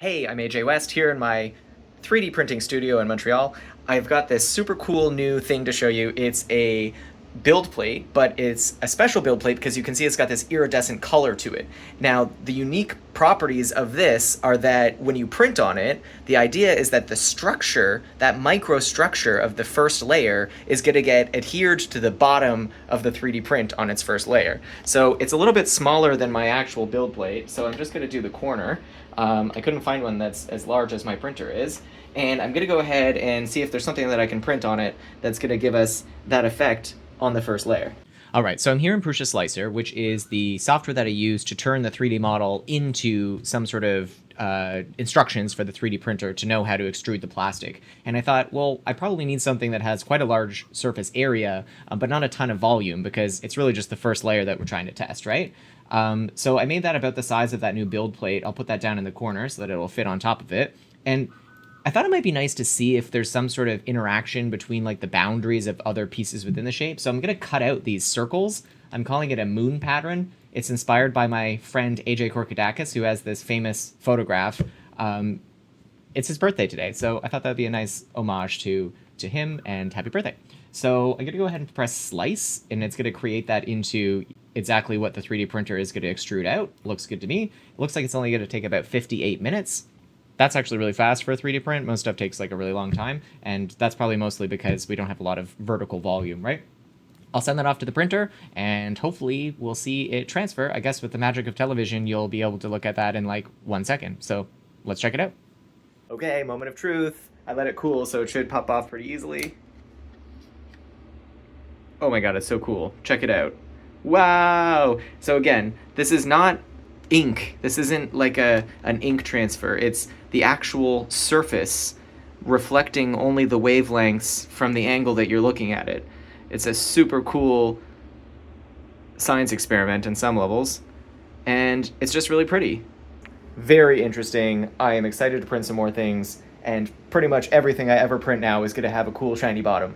Hey, I'm AJ West here in my 3D printing studio in Montreal. I've got this super cool new thing to show you. It's a build plate, but it's a special build plate because you can see it's got this iridescent color to it. Now, the unique properties of this are that when you print on it, the idea is that the structure, that microstructure of the first layer, is going to get adhered to the bottom of the 3D print on its first layer. So it's a little bit smaller than my actual build plate, so I'm just going to do the corner. I couldn't find one that's as large as my printer is, and I'm going to go ahead and see if there's something that I can print on it that's going to give us that effect on the first layer. All right, so I'm here in Prusa Slicer, which is the software that I use to turn the 3D model into some sort of instructions for the 3D printer to know how to extrude the plastic. And I thought, well, I probably need something that has quite a large surface area, but not a ton of volume, because it's really just the first layer that we're trying to test, right? So I made that about the size of that new build plate. I'll put that down in the corner so that it'll fit on top of it. And I thought it might be nice to see if there's some sort of interaction between like the boundaries of other pieces within the shape. So I'm going to cut out these circles. I'm calling it a moon pattern. It's inspired by my friend AJ Korkadakis, who has this famous photograph. It's his birthday today, so I thought that would be a nice homage to him, and happy birthday. So I'm going to go ahead and press slice, and it's going to create that into exactly what the 3D printer is going to extrude out. Looks good to me. It looks like it's only going to take about 58 minutes. That's actually really fast for a 3D print. Most stuff takes like a really long time, and that's probably mostly because we don't have a lot of vertical volume, right? I'll send that off to the printer, and hopefully we'll see it transfer. I guess with the magic of television, you'll be able to look at that in like 1 second. So let's check it out. Okay, moment of truth. I let it cool, so it should pop off pretty easily. Oh my god, it's so cool. Check it out. Wow! So again, this is not ink. This isn't like an ink transfer. It's the actual surface reflecting only the wavelengths from the angle that you're looking at it. It's a super cool science experiment in some levels, and it's just really pretty. Very interesting. I am excited to print some more things, and pretty much everything I ever print now is going to have a cool shiny bottom.